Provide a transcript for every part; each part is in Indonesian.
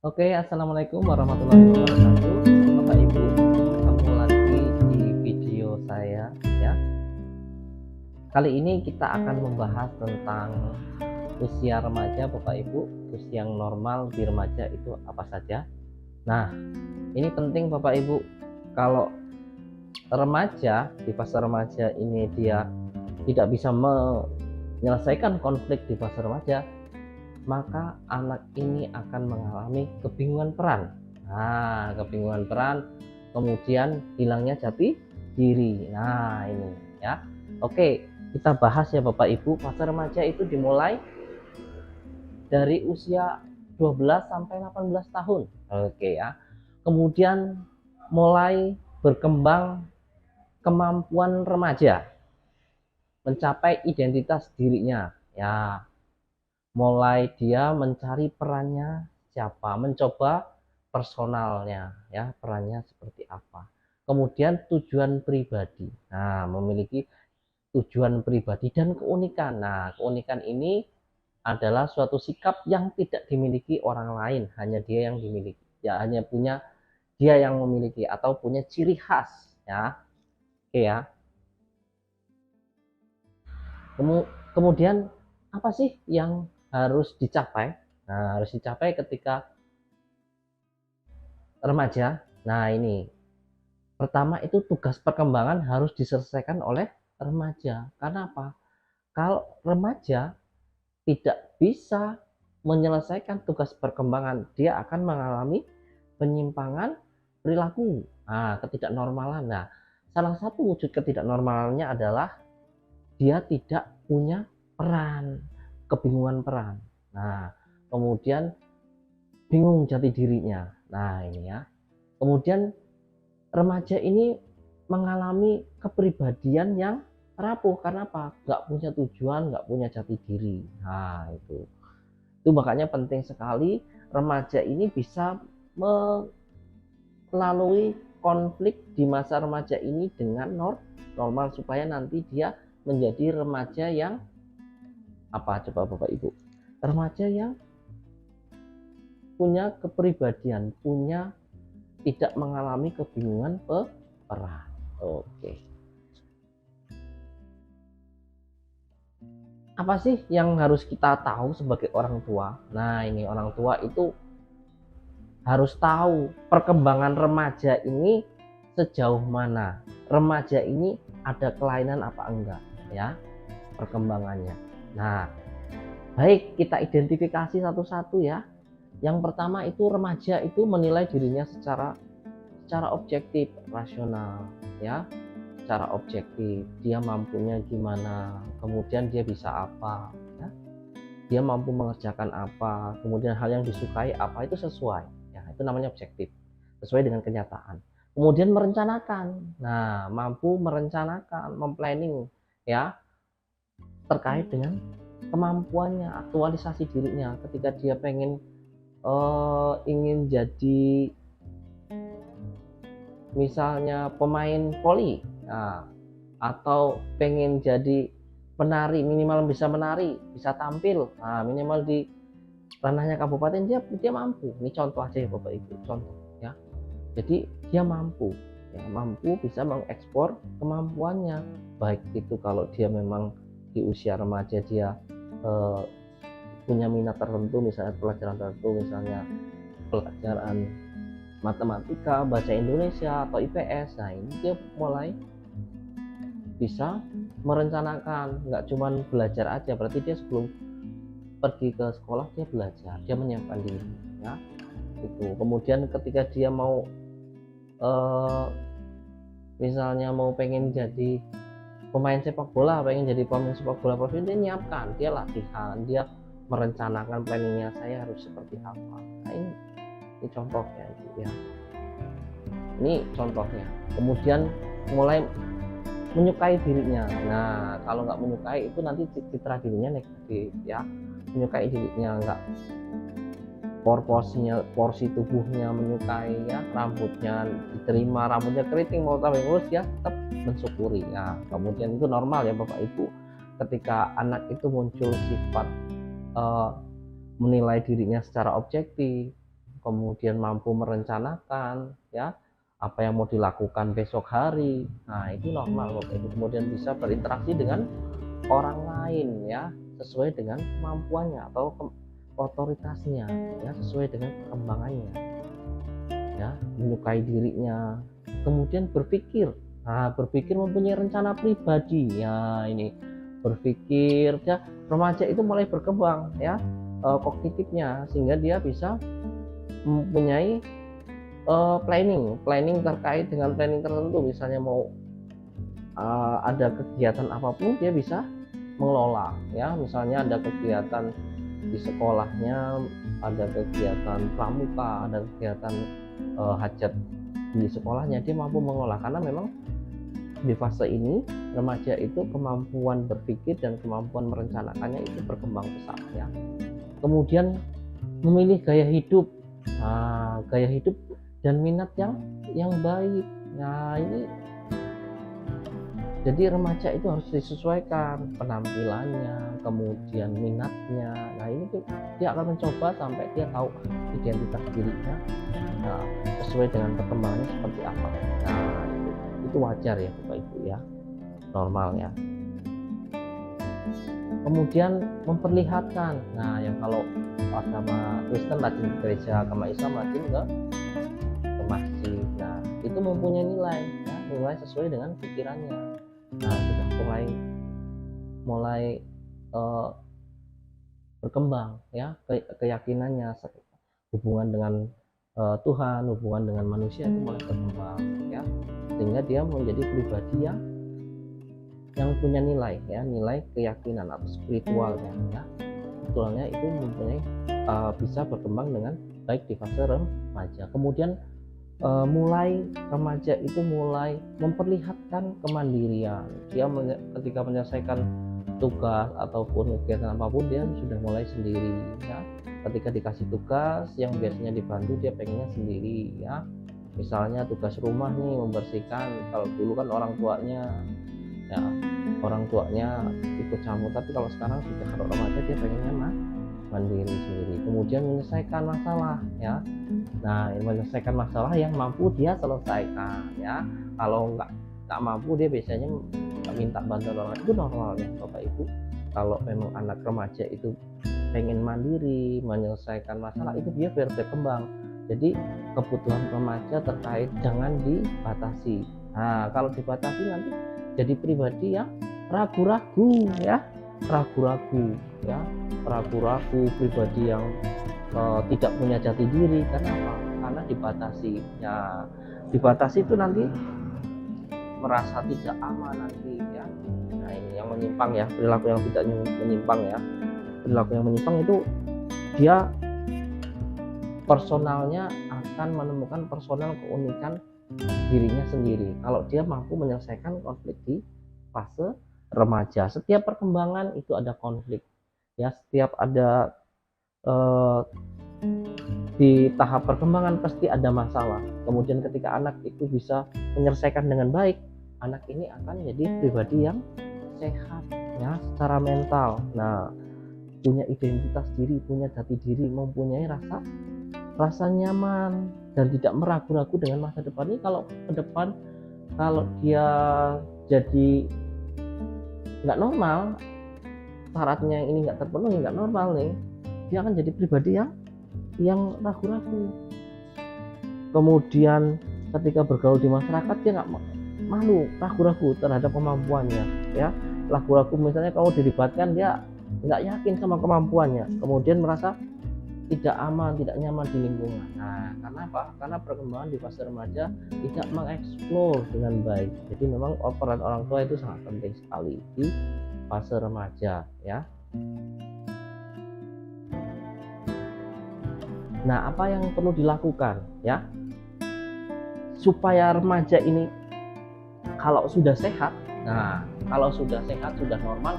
Oke, assalamualaikum warahmatullahi wabarakatuh. Bapak Ibu, ketemu lagi di video saya ya. Kali ini kita akan membahas tentang usia remaja Bapak Ibu. Usia yang normal di remaja itu apa saja? Nah, ini penting Bapak Ibu. Kalau remaja di fase remaja ini dia tidak bisa menyelesaikan konflik di fase remaja, maka anak ini akan mengalami kebingungan peran. Nah, kebingungan peran, kemudian hilangnya jati diri. Nah, ini ya. Oke, kita bahas ya Bapak Ibu. Fase remaja itu dimulai dari usia 12 sampai 18 tahun. Oke ya. Kemudian mulai berkembang kemampuan remaja mencapai identitas dirinya. Ya, mulai dia mencari perannya siapa, mencoba personalnya ya, perannya seperti apa. Kemudian tujuan pribadi. Nah, memiliki tujuan pribadi dan keunikan. Nah, keunikan ini adalah suatu sikap yang tidak dimiliki orang lain, hanya dia yang dimiliki. Ya, hanya punya dia yang memiliki atau punya ciri khas ya. Oke ya. Kemudian apa sih yang harus dicapai? Nah, harus dicapai ketika remaja. Nah, ini pertama itu tugas perkembangan harus diselesaikan oleh remaja. Karena apa? Kalau remaja tidak bisa menyelesaikan tugas perkembangan, dia akan mengalami penyimpangan perilaku. Nah, ketidaknormalan. Nah, salah satu wujud ketidaknormalannya adalah dia tidak punya peran, kebingungan peran. Nah, kemudian bingung jati dirinya. Nah, ini ya. Kemudian remaja ini mengalami kepribadian yang rapuh karena apa? Nggak punya tujuan, nggak punya jati diri. Nah, itu makanya penting sekali remaja ini bisa melalui konflik di masa remaja ini dengan normal supaya nanti dia menjadi remaja yang apa, coba Bapak Ibu? Remaja yang punya kepribadian, punya tidak mengalami kebingungan peran. Oke. Apa sih yang harus kita tahu sebagai orang tua? Nah, ini orang tua itu harus tahu perkembangan remaja ini sejauh mana. Remaja ini ada kelainan apa enggak ya perkembangannya. Nah, baik kita identifikasi satu-satu ya. Yang pertama itu remaja itu menilai dirinya secara objektif, rasional ya. Secara objektif, dia mampunya gimana, kemudian dia bisa apa ya. Dia mampu mengerjakan apa, kemudian hal yang disukai apa, itu sesuai ya, itu namanya objektif, sesuai dengan kenyataan. Kemudian merencanakan, nah mampu merencanakan, memplanning ya, terkait dengan kemampuannya, aktualisasi dirinya ketika dia ingin jadi misalnya pemain voli, nah, atau pengen jadi penari, minimal bisa menari, bisa tampil, nah, minimal di ranahnya kabupaten dia mampu. Ini contoh aja ya Bapak Ibu, contoh ya. Jadi dia mampu ya, mampu bisa mengekspor kemampuannya, baik itu kalau dia memang di usia remaja dia eh, punya minat tertentu, misalnya pelajaran tertentu, misalnya pelajaran matematika, bahasa Indonesia atau IPS. Nah, ini dia mulai bisa merencanakan, nggak cuma belajar aja, berarti dia sebelum pergi ke sekolah dia belajar, dia menyiapkan diri ya. Itu kemudian ketika dia mau misalnya mau pengen jadi pemain sepak bola, pengen jadi pemain sepak bola profesional, dia nyiapkan, dia latihan, dia merencanakan planningnya, saya harus seperti apa. Nah, ini contohnya ya, ini contohnya. Kemudian mulai menyukai dirinya. Nah, kalau nggak menyukai itu nanti citra dirinya negatif ya. Menyukai dirinya, nggak porsi tubuhnya menyukai ya, rambutnya diterima, rambutnya keriting mau tambah lurus ya tetap mensyukuri ya. Kemudian itu normal ya Bapak Ibu, ketika anak itu muncul sifat menilai dirinya secara objektif, kemudian mampu merencanakan ya apa yang mau dilakukan besok hari. Nah, itu normal Bapak Ibu. Kemudian bisa berinteraksi dengan orang lain ya sesuai dengan kemampuannya atau otoritasnya ya sesuai dengan perkembangannya ya, menyukai dirinya, kemudian berpikir. Nah, berpikir mempunyai rencana pribadi ya, ini berpikir ya, remaja itu mulai berkembang ya kognitifnya, sehingga dia bisa mempunyai planning terkait dengan planning tertentu. Misalnya mau ada kegiatan apapun dia bisa mengelola ya, misalnya ada kegiatan di sekolahnya, ada kegiatan pramuka, ada kegiatan hajat di sekolahnya, dia mampu mengelola karena memang di fase ini remaja itu kemampuan berpikir dan kemampuan merencanakannya itu berkembang pesat ya. Kemudian memilih gaya hidup, gaya hidup dan minat yang baik. Nah, ini jadi remaja itu harus disesuaikan penampilannya, kemudian minatnya. Nah, ini tuh dia akan mencoba sampai dia tahu identitas dirinya sesuai dengan perkembangannya seperti apa. Nah, itu wajar ya Bapak Ibu ya, normal ya. Kemudian memperlihatkan, nah yang kalau agama Kristen rajin ke gereja, agama Islam rajin ke masjid. Nah, itu mempunyai nilai ya, nilai sesuai dengan pikirannya. Nah, sudah mulai berkembang ya keyakinannya, hubungan dengan Tuhan, hubungan dengan manusia itu mulai berkembang ya, sehingga dia menjadi pribadi yang punya nilai ya, nilai keyakinan atau spiritualnya ya, sebetulnya itu mempunyai bisa berkembang dengan baik di fase remaja. Kemudian mulai remaja itu mulai memperlihatkan kemandirian. Dia ketika menyelesaikan tugas ataupun kegiatan apapun dia sudah mulai sendiri ya. Ketika dikasih tugas yang biasanya dibantu, dia pengennya sendiri ya. Misalnya tugas rumah nih, membersihkan, kalau dulu kan orang tuanya ikut campur, tapi kalau sekarang sudah, kalau remaja dia pengennya mandiri sendiri. Kemudian menyelesaikan masalah ya. Nah, menyelesaikan masalah yang mampu dia selesaikan ya. Kalau nggak mampu, dia biasanya minta bantuan orang. Itu normalnya Bapak Ibu. Kalau memang anak remaja itu pengen mandiri, menyelesaikan masalah, itu dia berkembang. Jadi kebutuhan remaja terkait jangan dibatasi. Nah, kalau dibatasi nanti jadi pribadi yang ragu-ragu ya, pribadi yang tidak punya jati diri. Karena apa? Karena dibatasi ya. Dibatasi itu nanti merasa tidak aman nanti ya. Nah, ini yang menyimpang ya, perilaku yang tidak menyimpang ya. Perilaku yang menyimpang itu dia personalnya akan menemukan personal keunikan dirinya sendiri kalau dia mampu menyelesaikan konflik di fase remaja. Setiap perkembangan itu ada konflik ya, setiap ada di tahap perkembangan pasti ada masalah. Kemudian ketika anak itu bisa menyelesaikan dengan baik, anak ini akan jadi pribadi yang sehat ya secara mental. Nah, punya identitas diri, punya jati diri, mempunyai rasa nyaman dan tidak meragu-ragu dengan masa depan. Ini kalau ke depan, kalau dia jadi nggak normal, syaratnya ini nggak terpenuhi, nggak normal nih, dia akan jadi pribadi yang ragu-ragu. Kemudian ketika bergaul di masyarakat dia nggak malu, ragu-ragu terhadap kemampuannya ya. Ragu-ragu misalnya kalau dilibatkan, dia nggak yakin sama kemampuannya, kemudian merasa tidak aman, tidak nyaman di lingkungan. Nah, karena apa? Karena perkembangan di fase remaja tidak mengeksplor dengan baik. Jadi memang peran orang tua itu sangat penting sekali di fase remaja ya. Nah, apa yang perlu dilakukan ya supaya remaja ini kalau sudah sehat, sudah normal,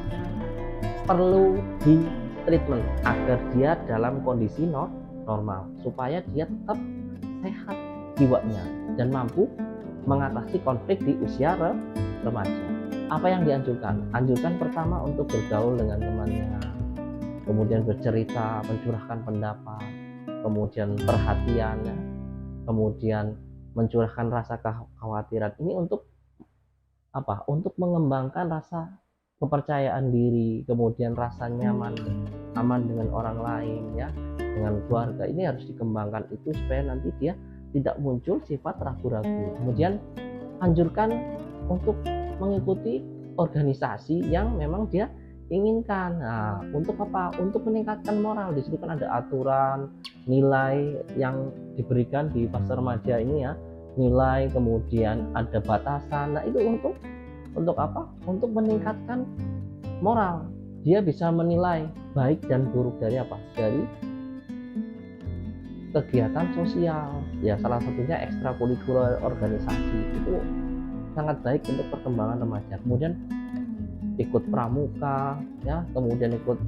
perlu di treatment agar dia dalam kondisi normal, supaya dia tetap sehat jiwanya dan mampu mengatasi konflik di usia remaja. Apa yang dianjurkan? Anjurkan pertama untuk bergaul dengan temannya, kemudian bercerita, mencurahkan pendapat kemudian perhatian, ya, kemudian mencurahkan rasa kekhawatiran. Ini untuk apa? Untuk mengembangkan rasa kepercayaan diri, kemudian rasa nyaman, aman dengan orang lain, ya, dengan keluarga. Ini harus dikembangkan itu supaya nanti dia tidak muncul sifat ragu-ragu. Kemudian anjurkan untuk mengikuti organisasi yang memang dia inginkan. Nah, untuk apa? Untuk meningkatkan moral. Di situ kan ada aturan, nilai yang diberikan di fase remaja ini, ya, nilai, kemudian ada batasan. Nah, itu untuk apa? Untuk meningkatkan moral. Dia bisa menilai baik dan buruk dari apa? Dari kegiatan sosial. Ya, salah satunya ekstrakurikuler organisasi. Itu sangat baik untuk perkembangan remaja. Kemudian ikut pramuka, ya, kemudian ikut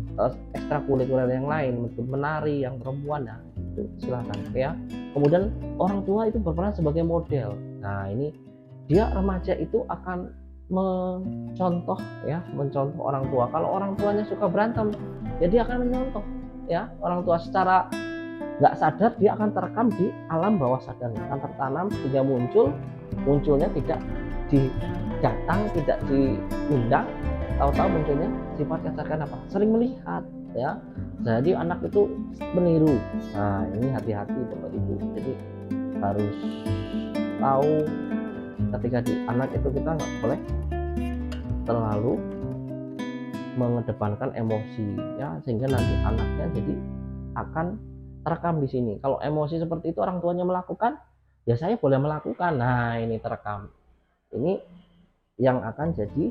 ekstrakurikuler yang lain, ikut menari yang perempuan, ya, itu silakan, ya. Kemudian orang tua itu berperan sebagai model. Nah, ini dia remaja itu akan mencontoh, ya, mencontoh orang tua. Kalau orang tuanya suka berantem, ya dia akan mencontoh, ya, orang tua secara nggak sadar dia akan terekam di alam bawah sadar, akan tertanam sehingga munculnya tidak didatang, tidak diundang, tahu-tahu munculnya sifat kecelakaan apa? Sering melihat, ya. Jadi anak itu meniru. Nah, ini hati-hati Bapak Ibu. Jadi harus tahu ketika di anak itu kita nggak boleh terlalu mengedepankan emosi, ya, sehingga nanti anaknya jadi akan terekam di sini. Kalau emosi seperti itu orang tuanya melakukan, ya saya boleh melakukan. Nah, ini terekam. Ini yang akan jadi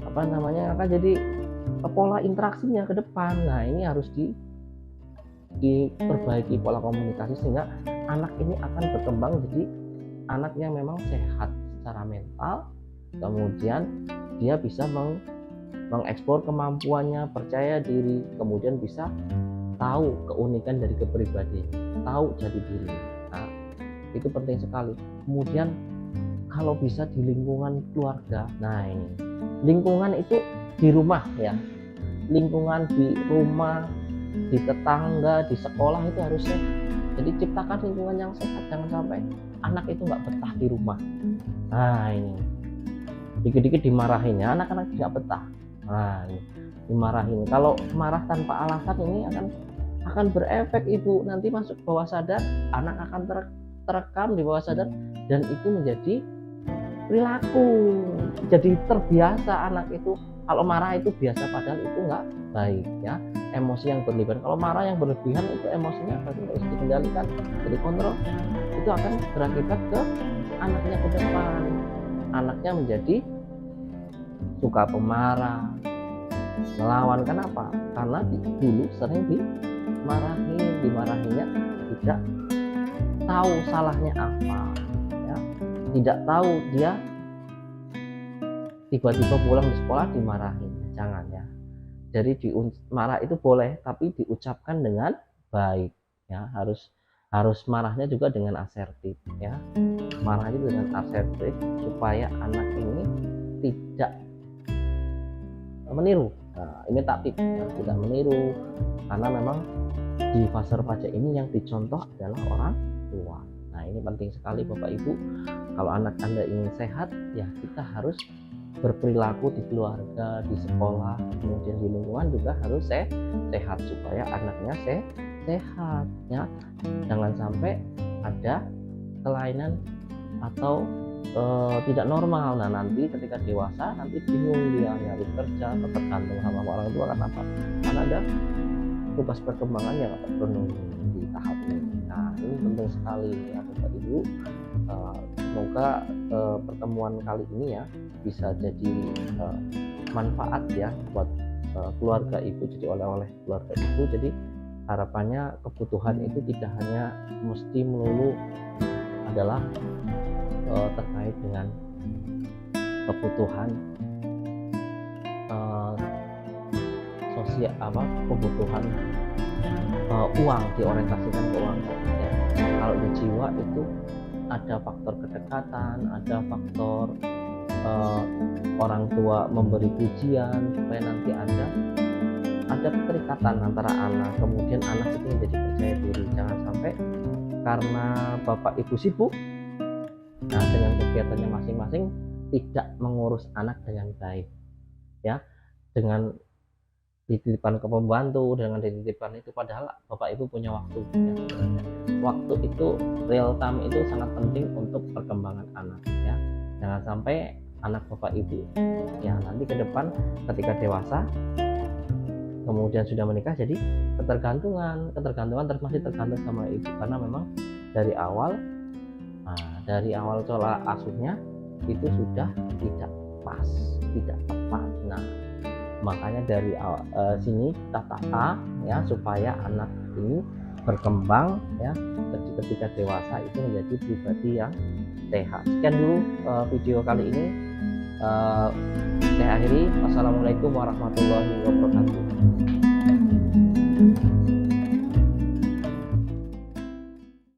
apa namanya? Akan jadi pola interaksinya ke depan. Nah, ini harus diperbaiki pola komunikasi sehingga anak ini akan berkembang jadi anak yang memang sehat secara mental. Kemudian dia bisa mengeksplor kemampuannya, percaya diri, kemudian bisa tahu keunikan dari kepribadian, tahu jati diri. Nah, itu penting sekali. Kemudian kalau bisa di lingkungan keluarga. Nah, ini lingkungan itu di rumah, ya, lingkungan di rumah, di tetangga, di sekolah itu harus sehat. Jadi ciptakan lingkungan yang sehat, jangan sampai anak itu nggak betah di rumah. Nah, ini dikit-dikit dimarahin, ya, anak-anak tidak betah. Nah, ini dimarahin. Kalau marah tanpa alasan ini akan berefek, Ibu, nanti masuk bawah sadar, anak akan terekam di bawah sadar, dan itu menjadi perilaku, jadi terbiasa. Anak itu kalau marah itu biasa, padahal itu nggak baik, ya. Emosi yang berlebihan, kalau marah yang berlebihan itu emosinya berarti nggak bisa dikendalikan, jadi kontrol, itu akan berakibat ke anaknya ke depan. Anaknya menjadi suka pemarah, melawan. Kenapa? Karena dulu sering dimarahinnya tidak tahu salahnya apa, ya, tidak tahu dia tiba-tiba pulang di sekolah dimarahin. Jangan, ya. Jadi marah itu boleh, tapi diucapkan dengan baik, ya. Harus marahnya juga dengan asertif, ya. Marahnya dengan asertif supaya anak ini tidak meniru. Nah, ini taktik, ya, tidak meniru, karena memang di fase remaja ini yang dicontoh adalah orang tua. Nah, ini penting sekali Bapak Ibu. Kalau anak Anda ingin sehat, ya kita harus berperilaku di keluarga, di sekolah, kemudian di lingkungan juga harus sehat supaya anaknya sehat, ya. Jangan sampai ada kelainan atau tidak normal. Nah, nanti ketika dewasa nanti bingung dia nyari kerja, tergantung sama orang tua. Kenapa? Karena ada tugas perkembangan yang terpenuhi di tahap ini. Nah, ini penting sekali, ya Bapak Ibu. Semoga pertemuan kali ini, ya, bisa jadi manfaat, ya, buat keluarga Ibu, jadi oleh-oleh keluarga Ibu. Jadi harapannya kebutuhan itu tidak hanya mesti melulu adalah terkait dengan kebutuhan sosial, kebutuhan uang, diorientasikan ke uang, ya. Kalau di jiwa itu ada faktor kedekatan, ada faktor orang tua memberi pujian supaya nanti Anda ada keterikatan antara anak, kemudian anak itu menjadi percaya diri. Jangan sampai karena bapak ibu sibuk, nah dengan kegiatannya masing-masing tidak mengurus anak dengan baik, ya, dengan dititipkan ke pembantu, dengan dititipkan itu, padahal bapak ibu punya waktu, ya. Waktu itu real time itu sangat penting untuk perkembangan anak, ya. Jangan sampai anak bapak ibu ya nanti ke depan ketika dewasa kemudian sudah menikah jadi ketergantungan masih tergantung sama ibu, karena memang dari awal pola asuhnya itu sudah tidak pas, tidak tepat. Nah, makanya dari sini kita tata ya supaya anak ini berkembang ya ketika dewasa itu menjadi pribadi yang sehat. Sekian dulu video kali ini, saya akhiri. Wassalamualaikum warahmatullahi wabarakatuh.